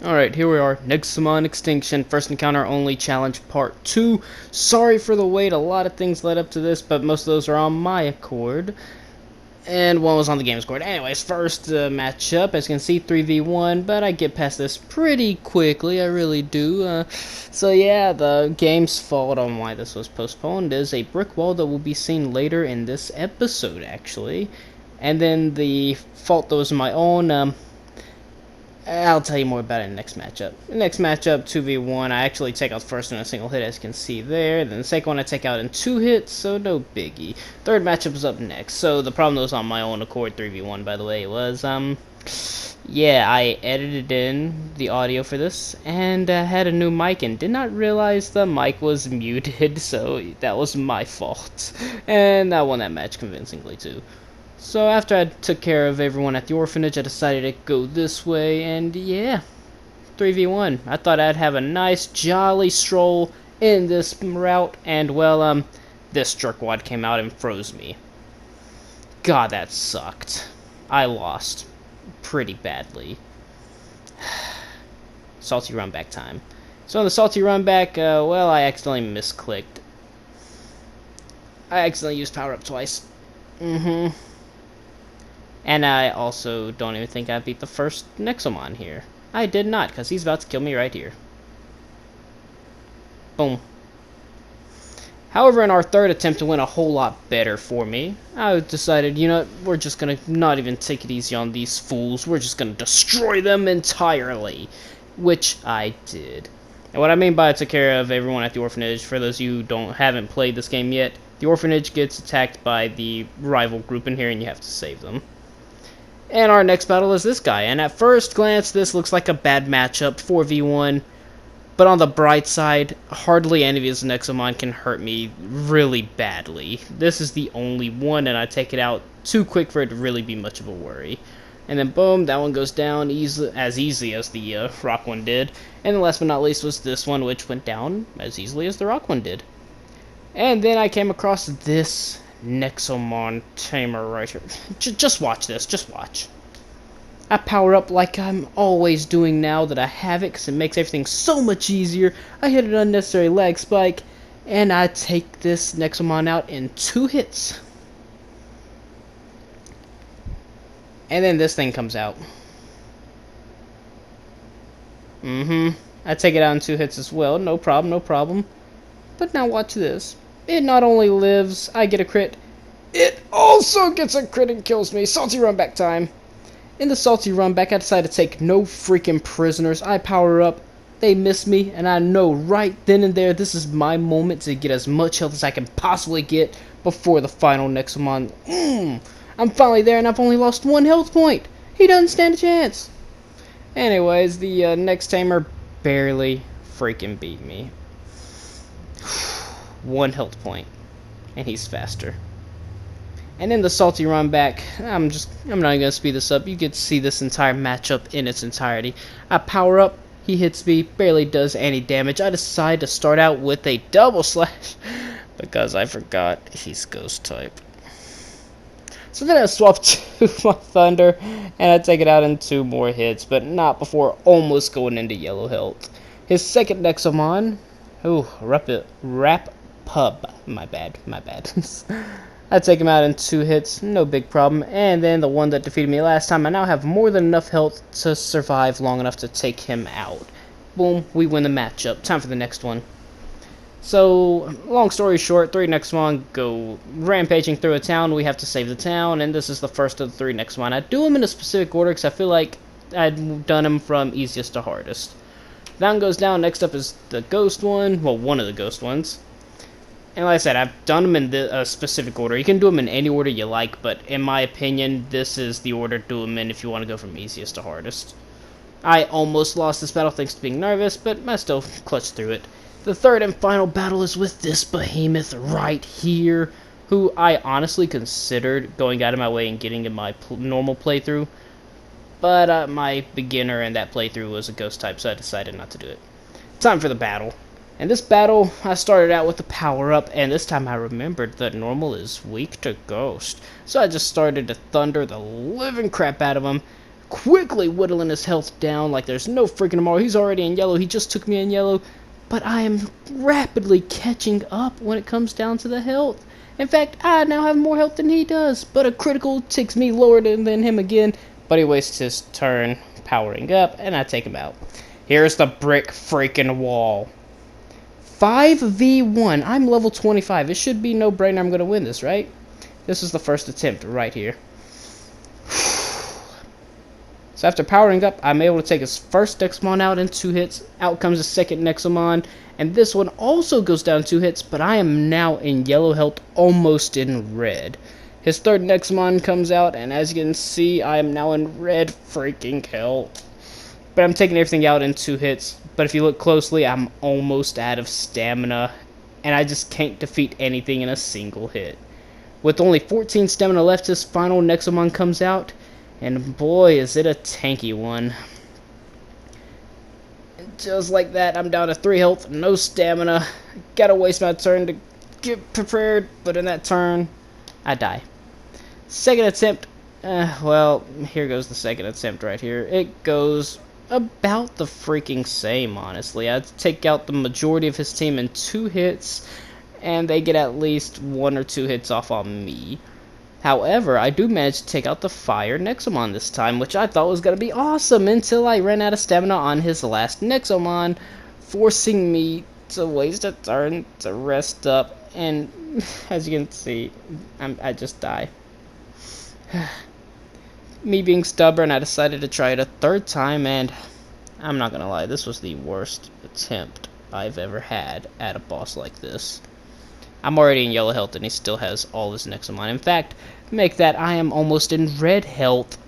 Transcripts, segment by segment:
Alright, here we are. Nexomon Extinction, First Encounter Only Challenge Part 2. Sorry for the wait, a lot of things led up to this, but most of those are on my accord. And one was on the game's accord. Anyways, first matchup, as you can see, 3v1, but I get past this pretty quickly, I really do. So yeah, the game's fault on why this was postponed is a brick wall that will be seen later in this episode, actually. And then the fault that was my own, I'll tell you more about it in the next matchup. The next matchup, 2v1, I actually take out the first one in a single hit, as you can see there. Then the second one I take out in 2 hits, so no biggie. Third matchup is up next. So the problem that was on my own accord, 3v1 by the way, was, yeah, I edited in the audio for this, and had a new mic, and did not realize the mic was muted, so that was my fault. And I won that match convincingly, too. So after I took care of everyone at the orphanage, I decided to go this way, and yeah, 3v1. I thought I'd have a nice, jolly stroll in this route, and well, this jerkwad came out and froze me. God, that sucked. I lost pretty badly. Salty run back time. So on the salty run back, well, I accidentally misclicked. I accidentally used power up twice. And I also don't even think I beat the first Nexomon here. I did not, because he's about to kill me right here. Boom. However, in our third attempt, it went a whole lot better for me. I decided, you know, we're just going to not even take it easy on these fools. We're just going to destroy them entirely. Which I did. And what I mean by I took care of everyone at the orphanage, for those of you who haven't played this game yet, the orphanage gets attacked by the rival group in here, and you have to save them. And our next battle is this guy, and at first glance this looks like a bad matchup, 4v1, but on the bright side, hardly any of his Nexomon can hurt me really badly. This is the only one, and I take it out too quick for it to really be much of a worry. And then boom, that one goes down as easily as the rock one did. And then last but not least was this one, which went down as easily as the rock one did. And then I came across this Nexomon tamer right here. Just watch this, just watch. I power up like I'm always doing now that I have it, because it makes everything so much easier. I hit an unnecessary lag spike, and I take this Nexomon out in 2 hits. And then this thing comes out. I take it out in 2 hits as well, no problem, no problem. But now watch this. It not only lives, I get a crit, it also gets a crit and kills me. Salty run back time. In the salty run back, I decide to take no freaking prisoners. I power up, they miss me, and I know right then and there this is my moment to get as much health as I can possibly get before the final Nexomon. I'm finally there, and I've only lost 1 health point. He doesn't stand a chance. Anyways, the next tamer barely freaking beat me. 1 health point, and he's faster. And in the salty run back, I'm not gonna speed this up. You get to see this entire matchup in its entirety. I power up, he hits me, barely does any damage. I decide to start out with a double slash because I forgot he's ghost type. So then I swap to my thunder, and I take it out in 2 more hits, but not before almost going into yellow health. His second Nexomon, Rap Pub. My bad. I take him out in 2 hits, no big problem. And then the one that defeated me last time, I now have more than enough health to survive long enough to take him out. Boom, we win the matchup. Time for the next one. So, long story short, 3 Nexomon go rampaging through a town. We have to save the town, and this is the first of the 3 Nexomon. I do them in a specific order because I feel like I'd done them from easiest to hardest. That one goes down. Next up is the ghost one. Well, one of the ghost ones. And like I said, I've done them in a specific order. You can do them in any order you like, but in my opinion, this is the order to do them in if you want to go from easiest to hardest. I almost lost this battle thanks to being nervous, but I still clutched through it. The third and final battle is with this behemoth right here, who I honestly considered going out of my way and getting in my normal playthrough. But my beginner in that playthrough was a ghost type, so I decided not to do it. Time for the battle. In this battle, I started out with the power-up, and this time I remembered that normal is weak to ghost. So I just started to thunder the living crap out of him. quickly whittling his health down like there's no freaking tomorrow. He's already in yellow. He just took me in yellow. But I am rapidly catching up when it comes down to the health. In fact, I now have more health than he does. But a critical takes me lower than him again. But he wastes his turn powering up, and I take him out. Here's the brick freaking wall. 5v1. I'm level 25. It should be no brainer I'm going to win this, right? This is the first attempt right here. So after powering up, I'm able to take his first Nexomon out in 2 hits. Out comes the second Nexomon. And this one also goes down 2 hits, but I am now in yellow health, almost in red. His third Nexomon comes out, and as you can see, I am now in red freaking health. But I'm taking everything out in 2 hits. But if you look closely, I'm almost out of stamina. And I just can't defeat anything in a single hit. With only 14 stamina left, his final Nexomon comes out. And boy, is it a tanky one. And just like that, I'm down to 3 health, no stamina. Gotta waste my turn to get prepared, but in that turn, I die. Second attempt, well, here goes the second attempt right here. It goes about the freaking same, honestly. I take out the majority of his team in 2 hits, and they get at least 1 or 2 hits off on me. However, I do manage to take out the fire Nexomon this time, which I thought was going to be awesome until I ran out of stamina on his last Nexomon, forcing me to waste a turn to rest up, and as you can see, I just die. Me being stubborn, I decided to try it a 3rd time, and I'm not going to lie, this was the worst attempt I've ever had at a boss like this. I'm already in yellow health and he still has all his Nexomon. In fact, make that I am almost in red health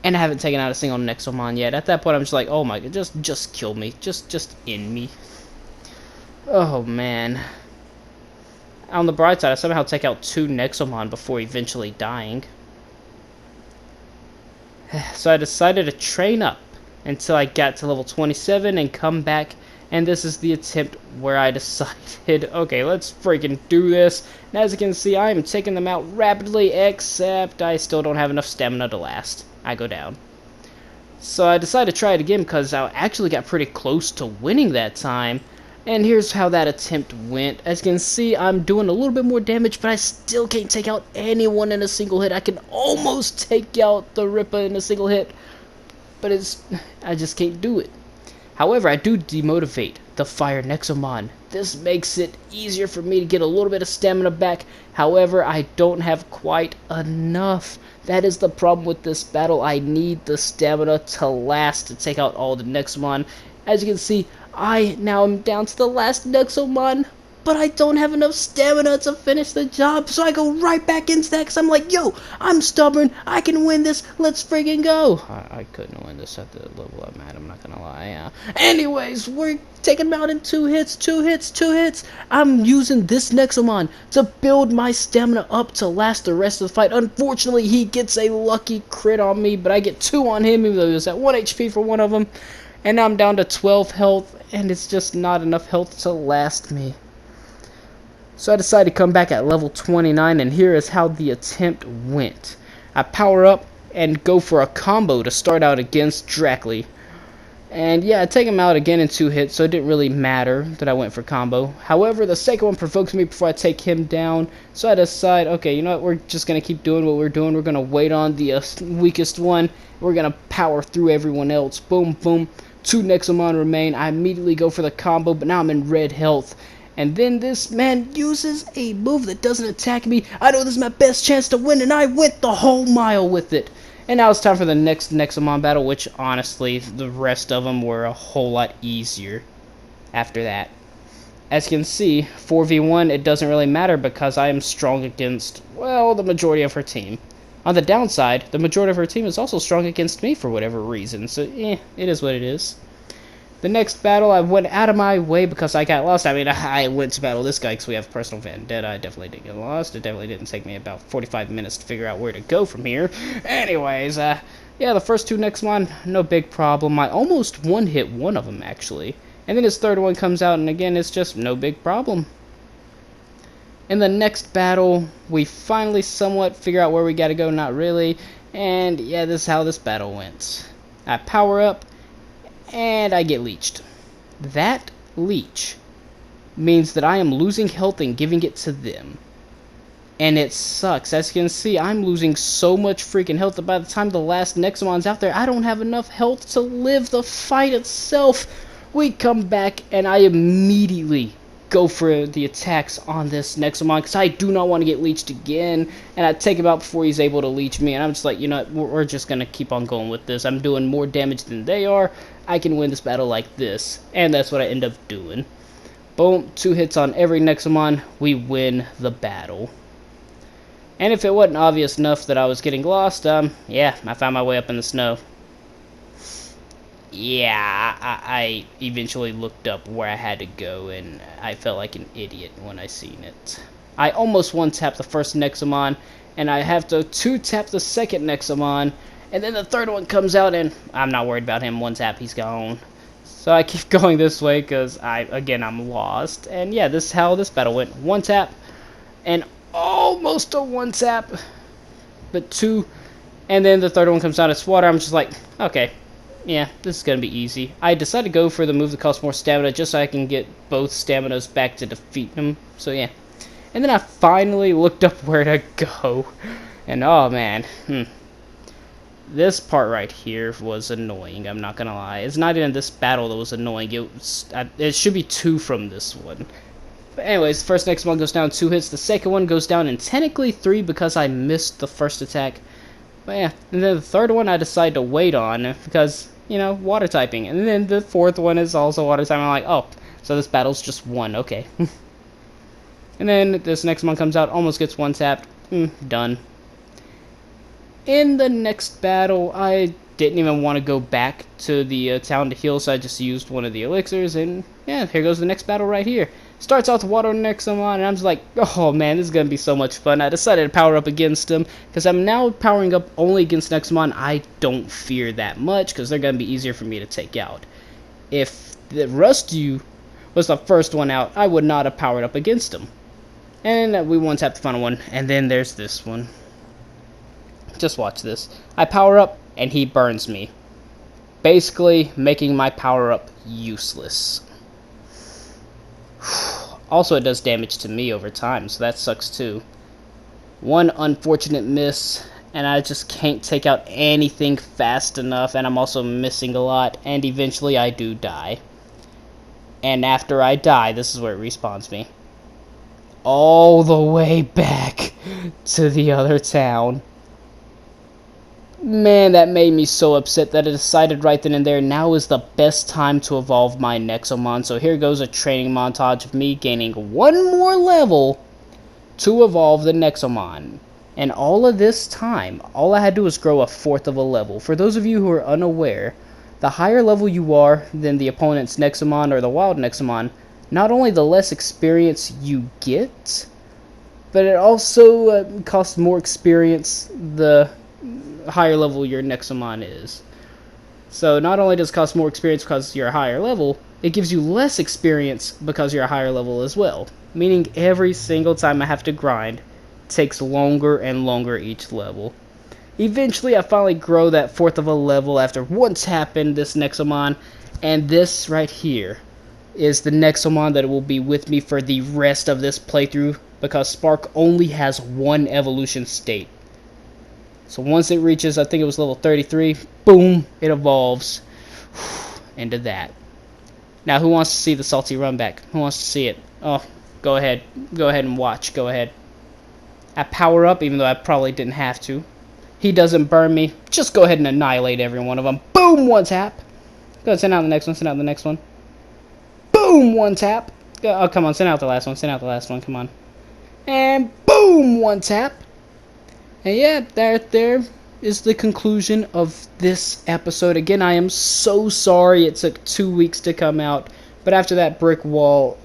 and I haven't taken out a single Nexomon yet. At that point I'm just like, oh my god, just kill me. Just end me. Oh man. On the bright side, I somehow take out 2 Nexomon before eventually dying. So I decided to train up until I got to level 27 and come back. And this is the attempt where I decided, okay, let's freaking do this. And as you can see, I am taking them out rapidly, except I still don't have enough stamina to last. I go down. So I decided to try it again because I actually got pretty close to winning that time. And here's how that attempt went. As you can see, I'm doing a little bit more damage, but I still can't take out anyone in a single hit. I can almost take out the Ripper in a single hit, but I just can't do it. However, I do demotivate the Fire Nexomon. This makes it easier for me to get a little bit of stamina back. However, I don't have quite enough. That is the problem with this battle. I need the stamina to last to take out all the Nexomon. As you can see, I now am down to the last Nexomon, but I don't have enough stamina to finish the job, so I go right back into that because I'm like, yo, I'm stubborn, I can win this, let's friggin' go. I couldn't win this at the level I'm at, I'm not gonna lie. Anyways, we're taking him out in 2 hits, 2 hits, 2 hits. I'm using this Nexomon to build my stamina up to last the rest of the fight. Unfortunately, he gets a lucky crit on me, but I get 2 on him, even though he was at 1 HP for one of them. And now I'm down to 12 health, and it's just not enough health to last me. So I decided to come back at level 29, and here is how the attempt went. I power up and go for a combo to start out against Dracly. And yeah, I take him out again in 2 hits, so it didn't really matter that I went for combo. However, the second one provokes me before I take him down, so I decide, okay, you know what, we're just going to keep doing what we're doing. We're going to wait on the weakest one. We're going to power through everyone else. Boom, boom. 2 Nexomon remain. I immediately go for the combo, but now I'm in red health. And then this man uses a move that doesn't attack me. I know this is my best chance to win, and I went the whole mile with it. And now it's time for the next Nexomon battle, which honestly, the rest of them were a whole lot easier after that. As you can see, 4v1, it doesn't really matter because I am strong against, well, the majority of her team. On the downside, the majority of her team is also strong against me for whatever reason, so it is what it is. The next battle, I went out of my way because I got lost. I mean, I went to battle this guy because we have personal vendetta. I definitely didn't get lost. It definitely didn't take me about 45 minutes to figure out where to go from here. Anyways, yeah, the first 2 Nexomon, no big problem. I almost one-hit one of them, actually. And then his third one comes out, and again, it's just no big problem. In the next battle, we finally somewhat figure out where we gotta go, not really. And yeah, this is how this battle went. I power up, and I get leeched. That leech means that I am losing health and giving it to them. And it sucks. As you can see, I'm losing so much freaking health that by the time the last Nexomon's out there, I don't have enough health to live the fight itself. We come back, and I immediately go for the attacks on this Nexomon, because I do not want to get leeched again. And I take him out before he's able to leech me, and I'm just like, you know what, we're just going to keep on going with this. I'm doing more damage than they are. I can win this battle like this. And that's what I end up doing. Boom, 2 hits on every Nexomon, we win the battle. And if it wasn't obvious enough that I was getting lost, yeah, I found my way up in the snow. Yeah, I eventually looked up where I had to go, and I felt like an idiot when I seen it. I almost one-tapped the first Nexomon, and I have to 2-tap the second Nexomon, and then the third one comes out, and I'm not worried about him. 1-tap, he's gone. So I keep going this way, because I'm lost. And yeah, this is how this battle went. 1-tap, and almost a 1-tap, but 2, and then the third one comes out as water. I'm just like, okay, yeah, this is gonna be easy. I decided to go for the move that costs more stamina, just so I can get both staminas back to defeat him. So yeah, and then I finally looked up where to go, and oh man, this part right here was annoying. I'm not gonna lie. It's not even this battle that was annoying. It should be 2 from this one. But anyways, the first Nexomon goes down 2 hits. The second one goes down in technically 3 because I missed the first attack. But yeah, and then the third one I decided to wait on because, you know, water typing. And then the fourth one is also water typing. I'm like, oh, so this battle's just 1, okay. And then this Nexomon comes out, almost gets 1-tapped. Done. In the next battle, I didn't even want to go back to the town to heal, so I just used one of the elixirs, and yeah, here goes the next battle right here. Starts out the water Nexomon, and I'm just like, oh man, this is going to be so much fun. I decided to power up against him, because I'm now powering up only against Nexomon I don't fear that much, because they're going to be easier for me to take out. If the Rustu was the first one out, I would not have powered up against him. And we 1-tap the final one, and then there's this one. Just watch this. I power up, and he burns me. Basically, making my power up useless. Also, it does damage to me over time, so that sucks too. One unfortunate miss, and I just can't take out anything fast enough, and I'm also missing a lot, and eventually I do die. And after I die, this is where it respawns me. All the way back to the other town. Man, that made me so upset that I decided right then and there now is the best time to evolve my Nexomon. So here goes a training montage of me gaining 1 more level to evolve the Nexomon. And all of this time, all I had to do was grow 1/4 of a level. For those of you who are unaware, the higher level you are than the opponent's Nexomon or the wild Nexomon, not only the less experience you get, but it also costs more experience the higher level your Nexomon is. So not only does it cost more experience because you're a higher level, it gives you less experience because you're a higher level as well. Meaning every single time I have to grind takes longer and longer each level. Eventually I finally grow that 1/4 of a level after 1-tapping this Nexomon, and this right here is the Nexomon that will be with me for the rest of this playthrough, because Spark only has 1 evolution state. So once it reaches, I think it was level 33, boom, it evolves into that. Now, who wants to see the salty run back? Who wants to see it? Oh, go ahead. Go ahead and watch. Go ahead. I power up, even though I probably didn't have to. He doesn't burn me. Just go ahead and annihilate every one of them. Boom, 1-tap. Go ahead, send out the next one. Send out the next one. Boom, 1-tap. Oh, come on, send out the last one. Send out the last one. Come on. And boom, 1-tap. And yeah, there is the conclusion of this episode. Again, I am so sorry it took 2 weeks to come out. But after that brick wall,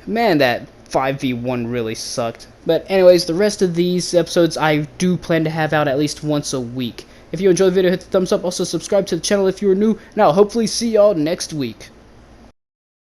man, that 5v1 really sucked. But anyways, the rest of these episodes I do plan to have out at least once a week. If you enjoyed the video, hit the thumbs up. Also, subscribe to the channel if you are new. And I'll hopefully see y'all next week.